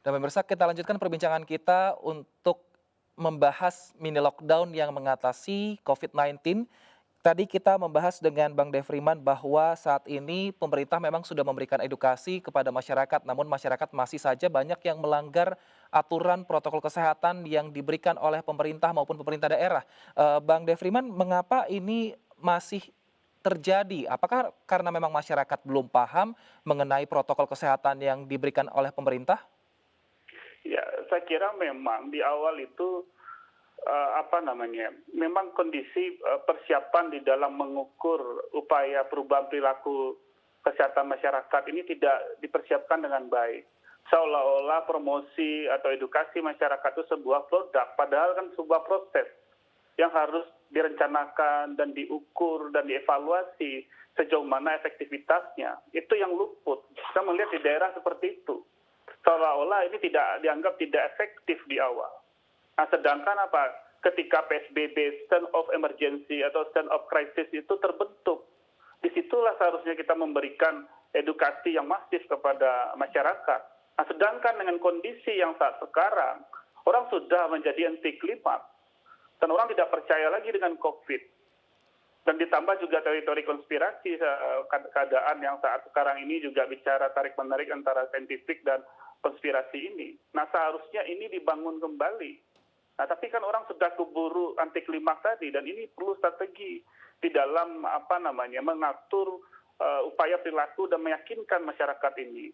Dan pemirsa, kita lanjutkan perbincangan kita untuk membahas mini lockdown yang mengatasi COVID-19. Tadi kita membahas dengan Bang Devriman bahwa saat ini pemerintah memang sudah memberikan edukasi kepada masyarakat, namun masyarakat masih saja banyak yang melanggar aturan protokol kesehatan yang diberikan oleh pemerintah maupun pemerintah daerah. Bang Devriman, mengapa ini masih terjadi? Apakah karena memang masyarakat belum paham mengenai protokol kesehatan yang diberikan oleh pemerintah? Ya, saya kira memang di awal itu memang kondisi persiapan di dalam mengukur upaya perubahan perilaku kesehatan masyarakat ini tidak dipersiapkan dengan baik. Seolah-olah promosi atau edukasi masyarakat itu sebuah produk, padahal kan sebuah proses yang harus direncanakan dan diukur dan dievaluasi sejauh mana efektivitasnya. Itu yang luput. Saya melihat di daerah seperti itu. Seolah-olah ini tidak dianggap tidak efektif di awal. Nah, sedangkan ketika PSBB, stand of emergency atau stand of crisis itu terbentuk, disitulah seharusnya kita memberikan edukasi yang masif kepada masyarakat. Nah, sedangkan dengan kondisi yang saat sekarang, orang sudah menjadi anti klimaks, dan orang tidak percaya lagi dengan COVID. Dan ditambah juga teori-teori konspirasi, keadaan yang saat sekarang ini juga bicara tarik-menarik antara saintifik dan konspirasi ini. Nah, seharusnya ini dibangun kembali. Nah, tapi kan orang sudah keburu anti klimaks tadi, dan ini perlu strategi di dalam mengatur upaya perilaku dan meyakinkan masyarakat ini.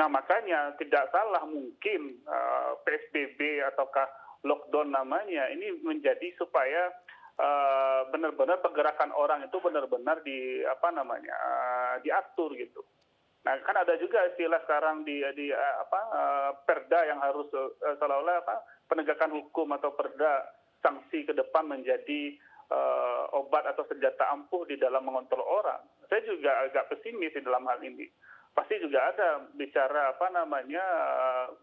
Nah, makanya tidak salah mungkin PSBB ataukah lockdown namanya ini menjadi supaya benar-benar pergerakan orang itu benar-benar diatur gitu. Nah, kan ada juga istilah sekarang di perda yang harus seolah-olah penegakan hukum atau perda sanksi ke depan menjadi obat atau senjata ampuh di dalam mengontrol orang. Saya juga agak pesimis di dalam hal ini. Pasti juga ada bicara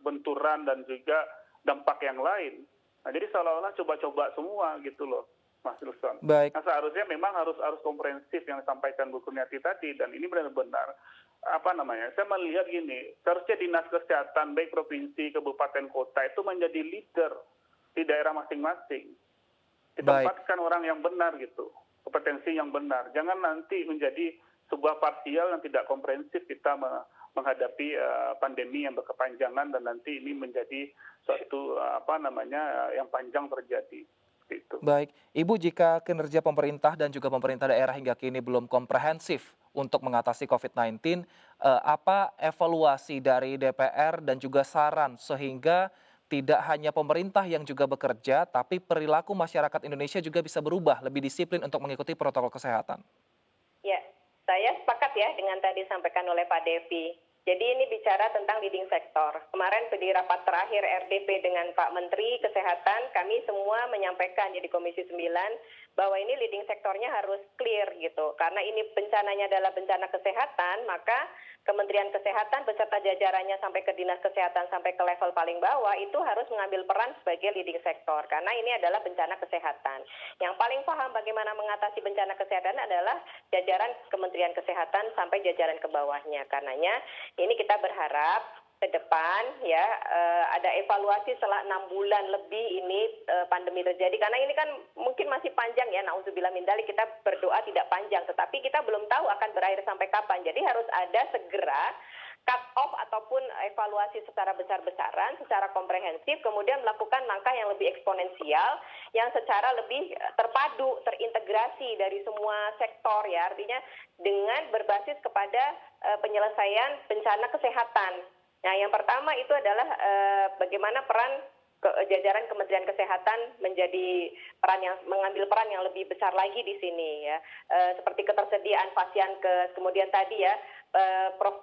benturan dan juga dampak yang lain. Nah, jadi seolah-olah coba-coba semua gitu loh, Mas Ruston. Baik. Nah, seharusnya memang harus komprehensif yang disampaikan Bu Kurniati tadi, dan ini benar-benar saya melihat gini, seharusnya dinas kesehatan baik provinsi, kabupaten, kota itu menjadi leader di daerah masing-masing. Ditempatkan orang yang benar gitu, kompetensi yang benar. Jangan nanti menjadi sebuah parsial yang tidak komprehensif kita menghadapi pandemi yang berkepanjangan dan nanti ini menjadi suatu yang panjang terjadi. Gitu. Baik, Ibu, jika kinerja pemerintah dan juga pemerintah daerah hingga kini belum komprehensif untuk mengatasi COVID-19, apa evaluasi dari DPR dan juga saran sehingga tidak hanya pemerintah yang juga bekerja, tapi perilaku masyarakat Indonesia juga bisa berubah, lebih disiplin untuk mengikuti protokol kesehatan? Ya, saya sepakat ya dengan tadi disampaikan oleh Pak Devi. Jadi ini bicara tentang leading sektor. Kemarin di rapat terakhir RDP dengan Pak Menteri Kesehatan, kami semua menyampaikan jadi Komisi 9 bahwa ini leading sektornya harus clear gitu. Karena ini bencananya adalah bencana kesehatan, maka Kementerian Kesehatan beserta jajarannya sampai ke Dinas Kesehatan sampai ke level paling bawah itu harus mengambil peran sebagai leading sektor. Karena ini adalah bencana kesehatan. Yang paling paham bagaimana mengatasi bencana kesehatan adalah jajaran Kementerian Kesehatan sampai jajaran ke bawahnya. Karenanya ini kita berharap ke depan ya ada evaluasi setelah 6 bulan lebih ini pandemi terjadi, karena ini kan mungkin masih panjang ya, nauzubillah min dzalik, kita berdoa tidak panjang, tetapi kita belum tahu akan berakhir sampai kapan. Jadi harus ada segera cut off ataupun evaluasi secara besar-besaran, secara komprehensif, kemudian melakukan langkah yang lebih eksponensial, yang secara lebih terpadu, terintegrasi dari semua sektor ya, artinya dengan berbasis kepada penyelesaian bencana kesehatan. Nah, yang pertama itu adalah bagaimana peran jajaran Kementerian Kesehatan mengambil peran yang lebih besar lagi di sini ya, seperti ketersediaan pasienkes, kemudian tadi ya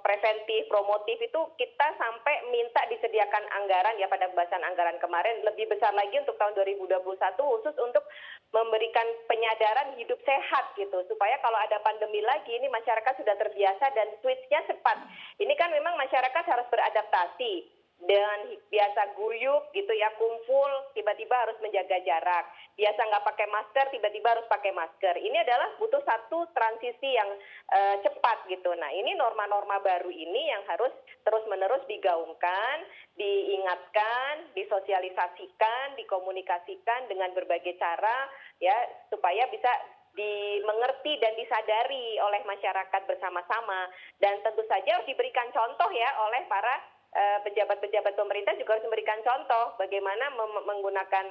preventif, promotif itu kita sampai minta disediakan anggaran ya pada pembahasan anggaran kemarin lebih besar lagi untuk tahun 2021 khusus untuk memberikan penyadaran hidup sehat gitu, supaya kalau ada pandemi lagi ini masyarakat sudah terbiasa dan switch-nya cepat. Ini kan memang masyarakat harus beradaptasi. dan biasa guyup gitu ya, kumpul, tiba-tiba harus menjaga jarak. Biasa nggak pakai masker, tiba-tiba harus pakai masker. Ini adalah butuh satu transisi yang cepat gitu. Nah, ini norma-norma baru ini yang harus terus-menerus digaungkan, diingatkan, disosialisasikan, dikomunikasikan dengan berbagai cara ya, supaya bisa dimengerti dan disadari oleh masyarakat bersama-sama. Dan tentu saja harus diberikan contoh ya oleh para pejabat-pejabat pemerintah juga harus memberikan contoh bagaimana menggunakan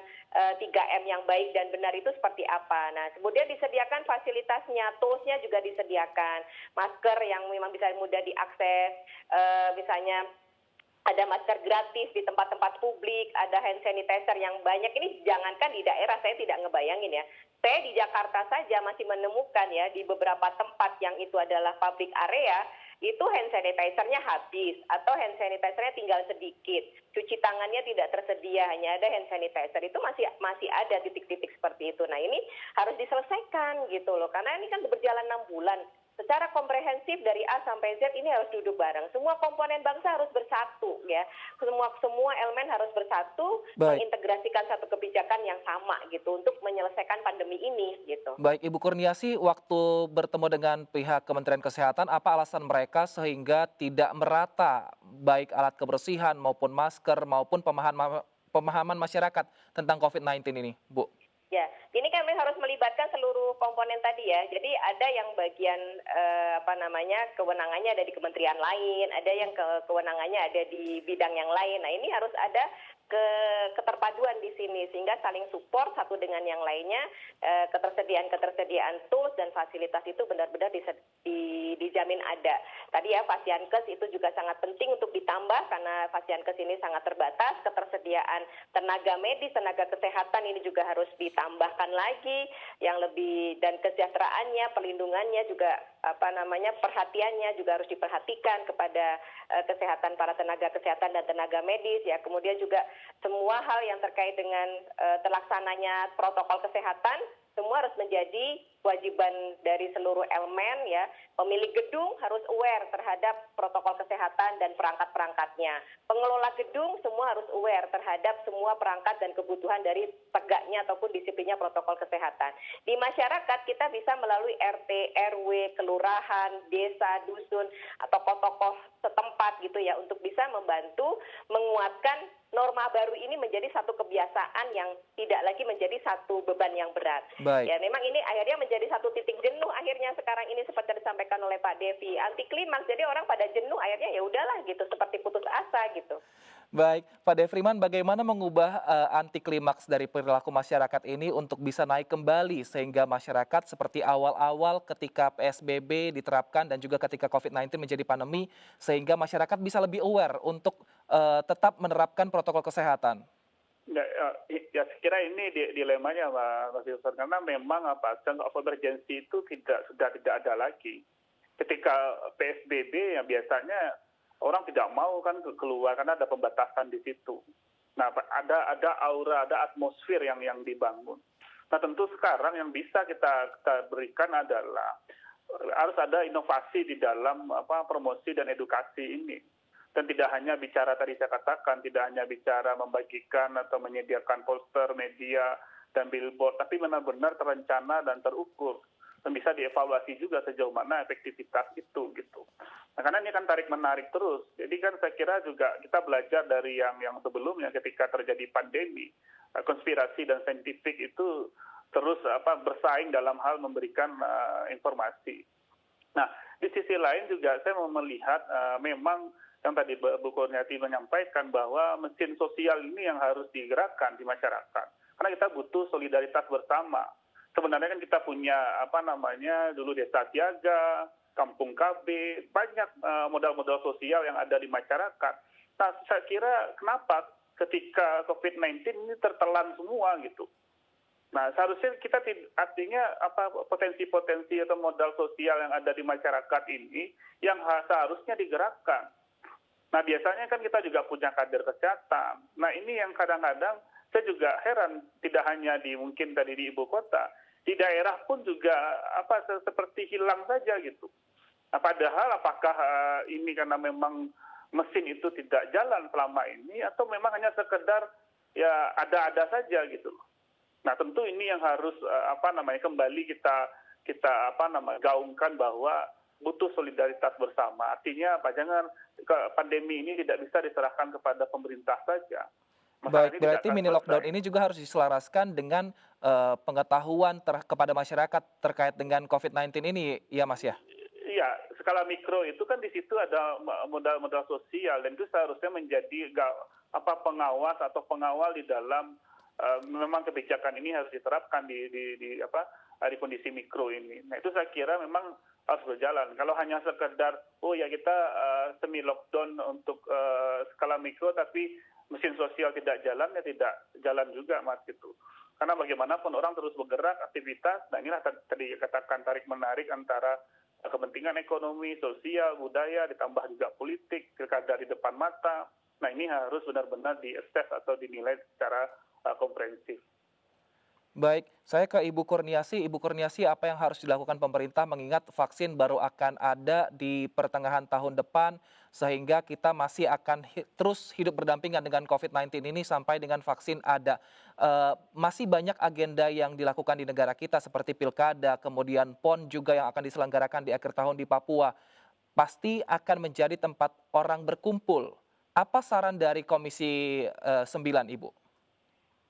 3M yang baik dan benar itu seperti apa. Nah, kemudian disediakan fasilitasnya, toolsnya juga disediakan, masker yang memang bisa mudah diakses, misalnya ada masker gratis di tempat-tempat publik, ada hand sanitizer yang banyak. Ini jangankan di daerah, saya tidak ngebayangin ya. Saya di Jakarta saja masih menemukan ya di beberapa tempat yang itu adalah public area, itu hand sanitizer-nya habis atau hand sanitizer-nya tinggal sedikit. Cuci tangannya tidak tersedia, hanya ada hand sanitizer. Itu masih ada titik-titik seperti itu. Nah, ini harus diselesaikan gitu loh. Karena ini kan berjalan 6 bulan. Secara komprehensif dari A sampai Z ini harus duduk bareng. Semua komponen bangsa harus bersatu ya. Semua elemen harus bersatu Baik. mengintegrasikan satu kebijakan yang sama gitu untuk menyelesaikan pandemi ini gitu. Baik, Ibu Kurniasi, waktu bertemu dengan pihak Kementerian Kesehatan, apa alasan mereka sehingga tidak merata baik alat kebersihan maupun masker maupun pemahaman masyarakat tentang COVID-19 ini, Bu? Ya, ini kami harus melibatkan seluruh komponen tadi ya. Jadi ada yang bagian kewenangannya ada di kementerian lain, ada yang kewenangannya ada di bidang yang lain. Nah, ini harus ada keterpaduan di sini sehingga saling support satu dengan yang lainnya, ketersediaan tools dan fasilitas itu benar-benar dijamin ada. Tadi ya Fasiankes itu juga sangat penting untuk ditambah karena Fasiankes ini sangat terbatas, ketersediaan tenaga medis, tenaga kesehatan ini juga harus ditambahkan lagi yang lebih, dan kesejahteraannya, perlindungannya juga perhatiannya juga harus diperhatikan kepada kesehatan para tenaga kesehatan dan tenaga medis ya. Kemudian juga semua hal yang terkait dengan terlaksananya protokol kesehatan semua harus menjadi kewajiban dari seluruh elemen ya. Pemilik gedung harus aware terhadap protokol kesehatan dan perangkat-perangkatnya. Pengelola gedung semua harus aware terhadap semua perangkat dan kebutuhan dari tegaknya ataupun disiplinnya protokol kesehatan. Di masyarakat kita bisa melalui RT, RW, kelurahan, desa, dusun atau tokoh setempat gitu ya untuk bisa membantu menguatkan norma baru ini menjadi satu kebiasaan yang tidak lagi menjadi satu beban yang berat. Baik. Ya, memang ini akhirnya menjadi satu titik jenuh akhirnya sekarang ini seperti disampaikan oleh Pak Devi, anti klimaks. Jadi orang pada jenuh akhirnya ya udahlah gitu, seperti putus asa gitu. Baik, Pak Devriman, bagaimana mengubah anti klimaks dari perilaku masyarakat ini untuk bisa naik kembali sehingga masyarakat seperti awal-awal ketika PSBB diterapkan dan juga ketika COVID-19 menjadi pandemi, sehingga masyarakat bisa lebih aware untuk tetap menerapkan protokol kesehatan? Ya, saya kira ini dilemanya, Mas Yusuf, karena memang sense of emergency itu sudah tidak ada lagi. Ketika PSBB yang biasanya orang tidak mau kan keluar karena ada pembatasan di situ. Nah, ada aura, ada atmosfer yang dibangun. Nah, tentu sekarang yang bisa kita berikan adalah harus ada inovasi di dalam promosi dan edukasi ini. Dan tidak hanya bicara tadi saya katakan, tidak hanya bicara membagikan atau menyediakan poster, media, dan billboard, tapi benar-benar terencana dan terukur. Dan bisa dievaluasi juga sejauh mana efektivitas itu gitu. Nah, karena ini kan tarik-menarik terus. Jadi kan saya kira juga kita belajar dari yang sebelumnya ketika terjadi pandemi. Konspirasi dan saintifik itu terus bersaing dalam hal memberikan informasi. Nah, di sisi lain juga saya mau melihat memang yang tadi Bu Kurniati menyampaikan bahwa mesin sosial ini yang harus digerakkan di masyarakat. Karena kita butuh solidaritas bersama. Sebenarnya kan kita punya dulu desa siaga, kampung KB, banyak modal-modal sosial yang ada di masyarakat. Nah, saya kira kenapa ketika COVID-19 ini tertelan semua gitu. Nah, seharusnya kita artinya potensi-potensi atau modal sosial yang ada di masyarakat ini yang seharusnya digerakkan. Nah, biasanya kan kita juga punya kader kesehatan. Nah, ini yang kadang-kadang saya juga heran, tidak hanya mungkin tadi di ibu kota, di daerah pun juga seperti hilang saja gitu. Nah, padahal apakah ini karena memang mesin itu tidak jalan selama ini atau memang hanya sekedar ya ada-ada saja gitu loh. Nah, tentu ini yang harus kembali kita gaungkan bahwa butuh solidaritas bersama. Artinya apa? Jangan pandemi ini tidak bisa diserahkan kepada pemerintah saja. Masalah Baik, ini tidak berarti akan mini lockdown selesai. ini juga harus diselaraskan dengan pengetahuan kepada masyarakat terkait dengan COVID-19 ini ya Mas ya? Iya, skala mikro itu kan di situ ada modal-modal sosial dan itu seharusnya menjadi pengawas atau pengawal di dalam memang kebijakan ini harus diterapkan di kondisi mikro ini. Nah, itu saya kira memang harus berjalan. Kalau hanya sekedar kita semi lockdown untuk skala mikro tapi mesin sosial tidak jalan, ya tidak jalan juga Mas gitu. Karena bagaimanapun orang terus bergerak, aktivitas, nah inilah tadi katakan tarik menarik antara kepentingan ekonomi, sosial, budaya, ditambah juga politik, pilkada di depan mata. Nah, ini harus benar-benar diassess atau dinilai secara komprehensif. Baik, saya ke Ibu Kurniasi. Ibu Kurniasi, apa yang harus dilakukan pemerintah mengingat vaksin baru akan ada di pertengahan tahun depan, sehingga kita masih akan terus hidup berdampingan dengan COVID-19 ini sampai dengan vaksin ada. Masih banyak agenda yang dilakukan di negara kita seperti pilkada, kemudian PON juga yang akan diselenggarakan di akhir tahun di Papua. Pasti akan menjadi tempat orang berkumpul. Apa saran dari Komisi 9, Ibu?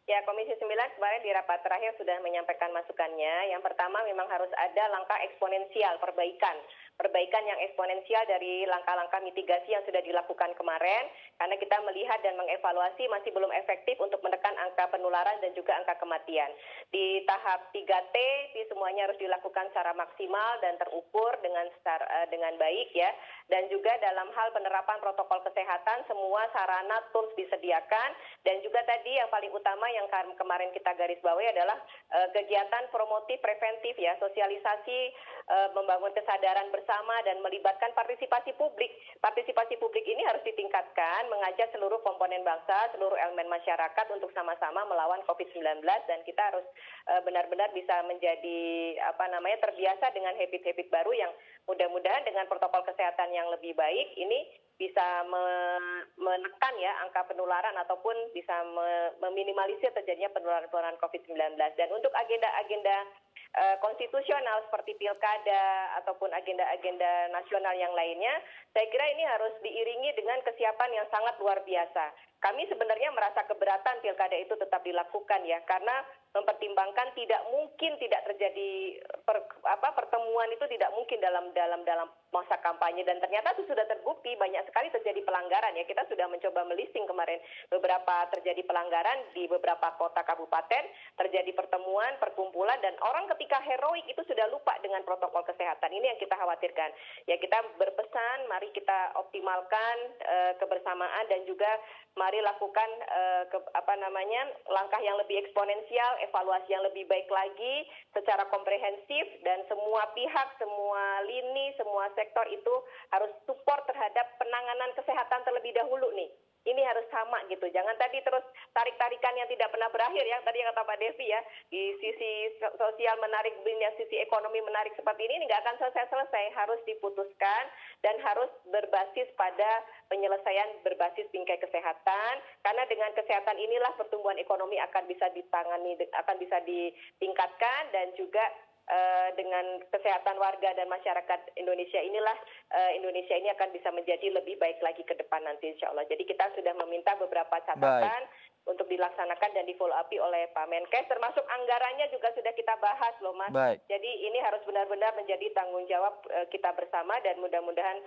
Ya, Komisi 9 kemarin di rapat terakhir sudah menyampaikan masukannya. Yang pertama memang harus ada langkah eksponensial perbaikan yang eksponensial dari langkah-langkah mitigasi yang sudah dilakukan kemarin, karena kita melihat dan mengevaluasi masih belum efektif untuk menekan angka penularan dan juga angka kematian. Di tahap 3T, semuanya harus dilakukan secara maksimal dan terukur dengan baik ya. Dan juga dalam hal penerapan protokol kesehatan, semua sarana tools disediakan, dan juga tadi yang paling utama yang kemarin kita garis bawahi adalah kegiatan promotif preventif ya, sosialisasi, membangun kesadaran bersama dan melibatkan partisipasi publik. Partisipasi publik ini harus ditingkatkan, mengajak seluruh komponen bangsa, seluruh elemen masyarakat untuk sama-sama melawan COVID-19, dan kita harus benar-benar bisa menjadi terbiasa dengan habit-habit baru yang mudah-mudahan dengan protokol kesehatan yang lebih baik ini bisa menekan ya angka penularan ataupun bisa meminimalisir terjadinya penularan COVID-19. Dan untuk agenda-agenda konstitusional seperti pilkada ataupun agenda-agenda nasional yang lainnya, saya kira ini harus diiringi dengan kesiapan yang sangat luar biasa. Kami sebenarnya merasa keberatan pilkada itu tetap dilakukan ya, karena mempertimbangkan tidak mungkin tidak terjadi pertemuan itu tidak mungkin dalam masa kampanye, dan ternyata itu sudah terbukti banyak sekali terjadi pelanggaran ya. Kita sudah mencoba melisting kemarin beberapa terjadi pelanggaran di beberapa kota kabupaten, terjadi pertemuan, perkumpulan, dan orang ketika heroik itu sudah lupa dengan protokol kesehatan. Ini yang kita khawatirkan. Ya, kita berpesan mari kita optimalkan kebersamaan dan juga mari lakukan langkah yang lebih eksponensial, evaluasi yang lebih baik lagi secara komprehensif, dan semua pihak, semua lini, semua sektor itu harus support terhadap penanganan kesehatan terlebih dahulu nih. Ini harus sama gitu. Jangan tadi terus tarik-tarikan yang tidak pernah berakhir ya. Tadi yang kata Pak Devi ya, di sisi sosial menarik, di sisi ekonomi menarik seperti ini nggak akan selesai-selesai. Harus diputuskan dan harus berbasis pada penyelesaian berbasis bingkai kesehatan. Karena dengan kesehatan inilah pertumbuhan ekonomi akan bisa ditangani, akan bisa ditingkatkan, dan juga dengan kesehatan warga dan masyarakat Indonesia inilah Indonesia ini akan bisa menjadi lebih baik lagi ke depan nanti insya Allah. Jadi kita sudah meminta beberapa catatan untuk dilaksanakan dan di-follow up oleh Pak Menkes, termasuk anggarannya juga sudah kita bahas loh Mas. Baik. Jadi ini harus benar-benar menjadi tanggung jawab kita bersama, dan mudah-mudahan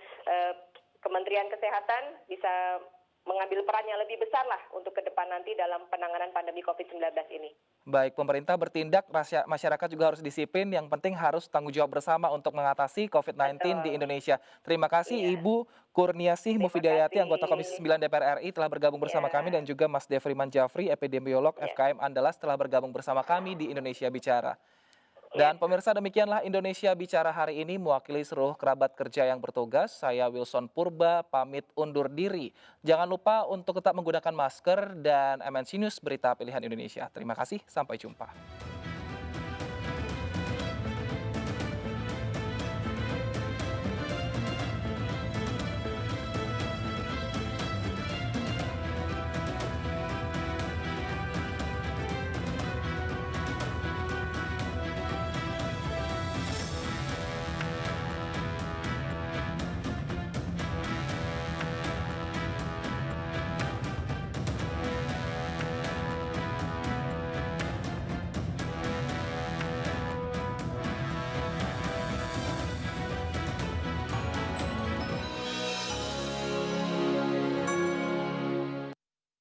Kementerian Kesehatan bisa mengambil peran yang lebih besar lah untuk ke depan nanti dalam penanganan pandemi COVID-19 ini. Baik, pemerintah bertindak, masyarakat juga harus disiplin, yang penting harus tanggung jawab bersama untuk mengatasi COVID-19 di Indonesia. Terima kasih Ibu Kurniasih Mufidayati, anggota Komisi 9 DPR RI telah bergabung bersama kami, dan juga Mas Devriman Jafri, epidemiolog FKM Andalas telah bergabung bersama kami di Indonesia Bicara. Dan pemirsa, demikianlah Indonesia Bicara hari ini. Mewakili seluruh kerabat kerja yang bertugas, saya Wilson Purba pamit undur diri. Jangan lupa untuk tetap menggunakan masker, dan MNC News, berita pilihan Indonesia. Terima kasih, sampai jumpa.